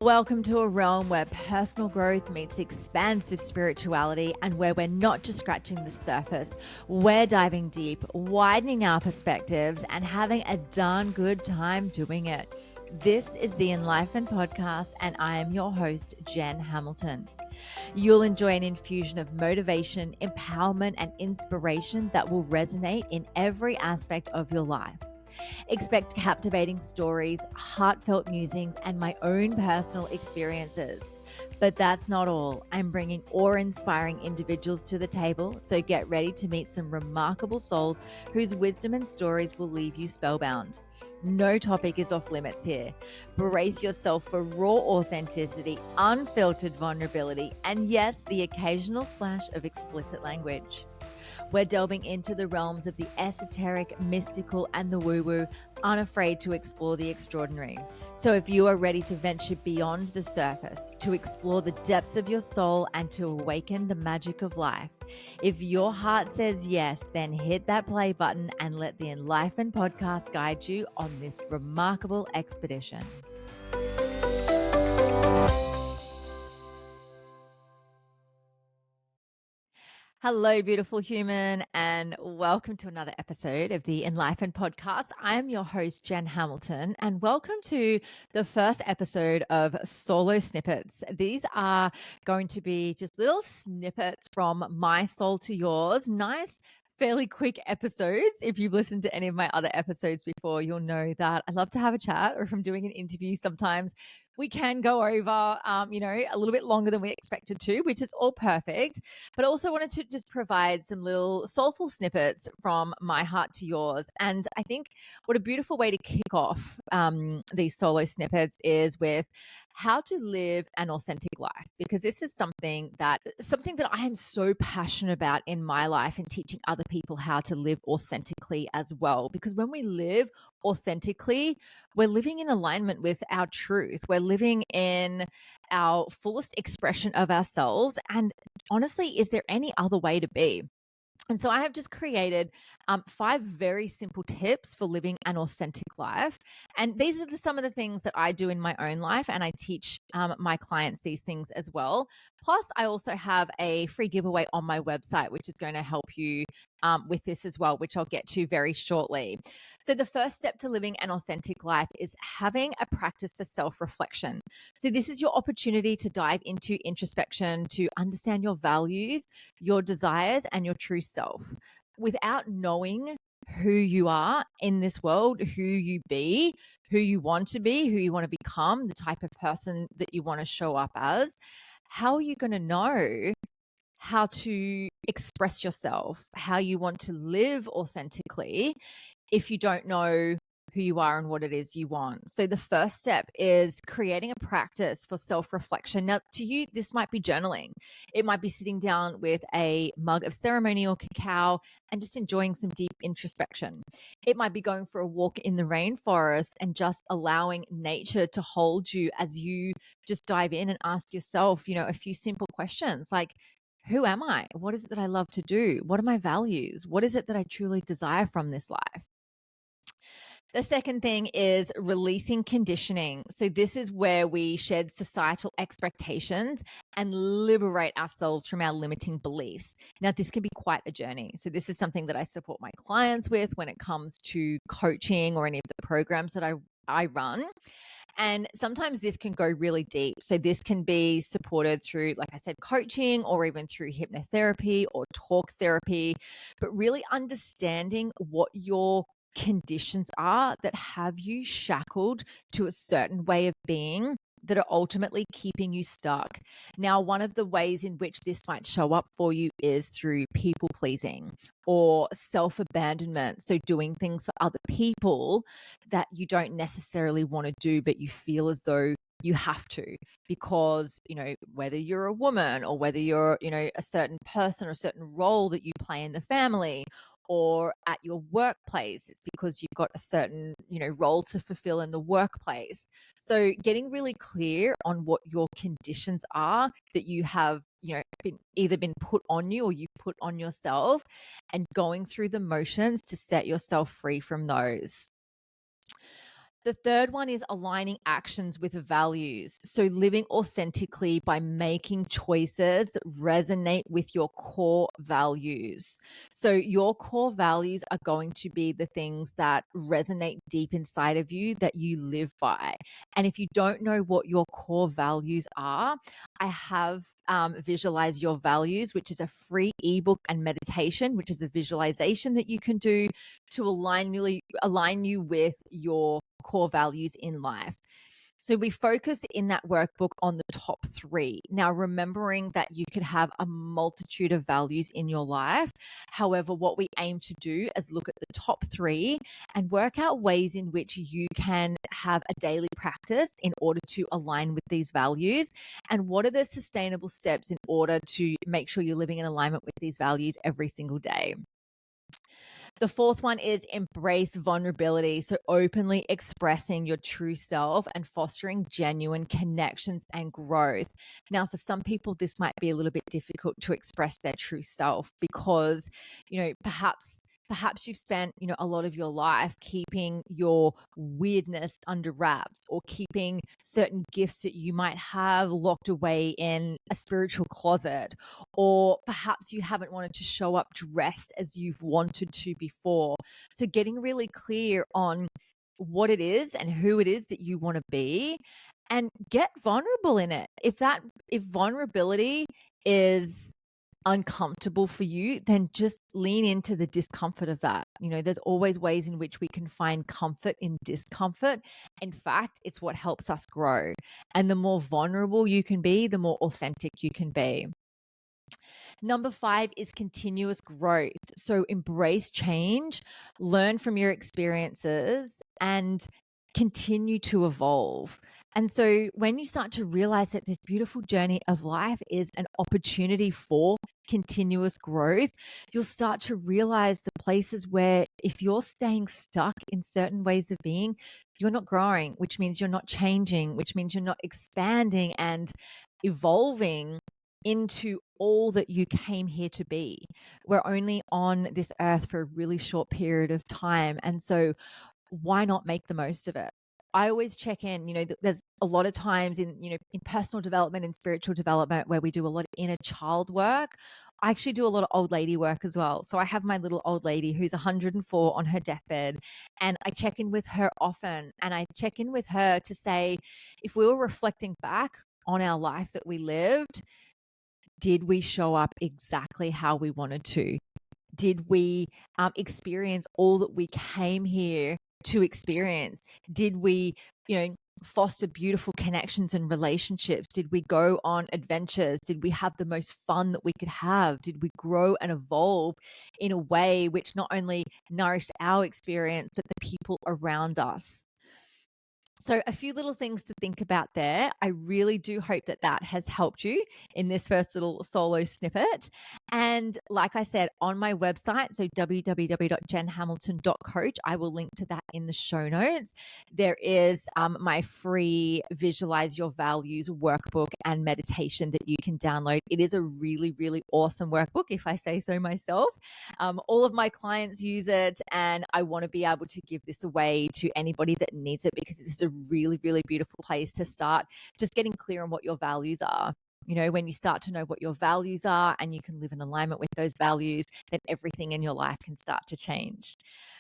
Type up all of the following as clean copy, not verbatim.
Welcome to a realm where personal growth meets expansive spirituality and where we're not just scratching the surface. We're diving deep, widening our perspectives, and having a darn good time doing it. This is the Enlightened Podcast, and I am your host, Jen Hamilton. You'll enjoy an infusion of motivation, empowerment, and inspiration that will resonate in every aspect of your life. Expect captivating stories, heartfelt musings, and my own personal experiences. But that's not all. I'm bringing awe-inspiring individuals to the table, so get ready to meet some remarkable souls whose wisdom and stories will leave you spellbound. No topic is off limits here. Brace yourself for raw authenticity, unfiltered vulnerability, and yes, the occasional splash of explicit language. We're delving into the realms of the esoteric, mystical, and the woo-woo, unafraid to explore the extraordinary. So if you are ready to venture beyond the surface, to explore the depths of your soul, and to awaken the magic of life, if your heart says yes, then hit that play button and let the Enlightened Podcast guide you on this remarkable expedition. Hello, beautiful human, and welcome to another episode of the Enlightened Podcast. I am your host, Jen Hamilton, and welcome to the first episode of Solo Snippets. These are going to be just little snippets from my soul to yours. Nice, fairly quick episodes. If you've listened to any of my other episodes before, you'll know that I love to have a chat, or if I'm doing an interview, sometimes we can go over, a little bit longer than we expected to, which is all perfect. But I also wanted to just provide some little soulful snippets from my heart to yours. And I think what a beautiful way to kick off these solo snippets is with how to live an authentic life, because this is something that I am so passionate about in my life, and teaching other people how to live authentically as well. Because when we live authentically, we're living in alignment with our truth. We're living in our fullest expression of ourselves. And honestly, is there any other way to be? And so I have just created 5 very simple tips for living an authentic life. And these are some of the things that I do in my own life, and I teach my clients these things as well. Plus, I also have a free giveaway on my website, which is going to help you with this as well, which I'll get to very shortly. So the first step to living an authentic life is having a practice for self-reflection. So this is your opportunity to dive into introspection, to understand your values, your desires, and your true self. Without knowing who you are in this world, who you be, who you want to be, who you want to become, the type of person that you want to show up as, how are you going to know how to express yourself, how you want to live authentically, if you don't know who you are and what it is you want? So the first step is creating a practice for self-reflection. Now, to you, this might be journaling. It might be sitting down with a mug of ceremonial cacao and just enjoying some deep introspection. It might be going for a walk in the rainforest and just allowing nature to hold you as you just dive in and ask yourself, a few simple questions like, who am I? What is it that I love to do? What are my values? What is it that I truly desire from this life? The second thing is releasing conditioning. So this is where we shed societal expectations and liberate ourselves from our limiting beliefs. Now, this can be quite a journey. So this is something that I support my clients with when it comes to coaching or any of the programs that I run. And sometimes this can go really deep. So this can be supported through, like I said, coaching, or even through hypnotherapy or talk therapy, but really understanding what your conditions are that have you shackled to a certain way of being, that are ultimately keeping you stuck. Now, one of the ways in which this might show up for you is through people pleasing or self-abandonment. So doing things for other people that you don't necessarily want to do, but you feel as though you have to, because, whether you're a woman or whether you're, a certain person or a certain role that you play in the family, or at your workplace, it's because you've got a certain, role to fulfill in the workplace. So getting really clear on what your conditions are that you have, been put on you, or you put on yourself, and going through the motions to set yourself free from those. The third one is aligning actions with values. So living authentically by making choices that resonate with your core values. So your core values are going to be the things that resonate deep inside of you that you live by. And if you don't know what your core values are, I have Visualize Your Values, which is a free ebook and meditation, which is a visualization that you can do to align you with your core values in life. So we focus in that workbook on the top 3. Now, remembering that you could have a multitude of values in your life. However, what we aim to do is look at the top 3 and work out ways in which you can have a daily practice in order to align with these values. And what are the sustainable steps in order to make sure you're living in alignment with these values every single day? The fourth one is embrace vulnerability. So openly expressing your true self and fostering genuine connections and growth. Now, for some people, this might be a little bit difficult to express their true self because, perhaps you've spent, a lot of your life keeping your weirdness under wraps or keeping certain gifts that you might have locked away in a spiritual closet, or perhaps you haven't wanted to show up dressed as you've wanted to before. So getting really clear on what it is and who it is that you want to be, and get vulnerable in it. If vulnerability is uncomfortable for you, then just lean into the discomfort of that. There's always ways in which we can find comfort in discomfort. In fact, it's what helps us grow. And the more vulnerable you can be, the more authentic you can be. Number 5 is continuous growth. So embrace change, learn from your experiences, and continue to evolve. And so when you start to realize that this beautiful journey of life is an opportunity for continuous growth, you'll start to realize the places where if you're staying stuck in certain ways of being, you're not growing, which means you're not changing, which means you're not expanding and evolving into all that you came here to be. We're only on this earth for a really short period of time. And so why not make the most of it? I always check in, there's a lot of times in personal development and spiritual development where we do a lot of inner child work. I actually do a lot of old lady work as well. So I have my little old lady who's 104 on her deathbed, and I check in with her often. And I check in with her to say, if we were reflecting back on our life that we lived, did we show up exactly how we wanted to? Did we experience all that we came here to experience? Did we, foster beautiful connections and relationships? Did we go on adventures? Did we have the most fun that we could have? Did we grow and evolve in a way which not only nourished our experience, but the people around us? So a few little things to think about there. I really do hope that that has helped you in this first little solo snippet. And like I said, on my website, so www.jenhamilton.coach, I will link to that in the show notes. There is my free Visualize Your Values workbook and meditation that you can download. It is a really, really awesome workbook, if I say so myself. All of my clients use it, and I want to be able to give this away to anybody that needs it because this is a really, really beautiful place to start just getting clear on what your values are. When you start to know what your values are and you can live in alignment with those values, then everything in your life can start to change.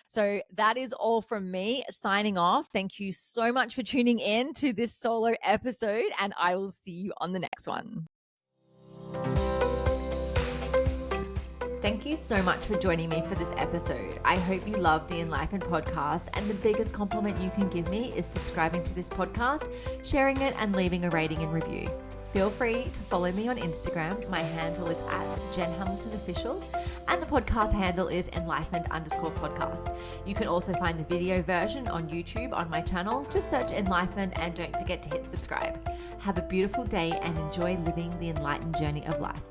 So that is all from me signing off. Thank you so much for tuning in to this solo episode, and I will see you on the next one. Thank you so much for joining me for this episode. I hope you love the Enlightened podcast, and the biggest compliment you can give me is subscribing to this podcast, sharing it, and leaving a rating and review. Feel free to follow me on Instagram. My handle is @JenHamiltonOfficial, and the podcast handle is Enlightened_podcast. You can also find the video version on YouTube on my channel. Just search Enlightened, and don't forget to hit subscribe. Have a beautiful day and enjoy living the enlightened journey of life.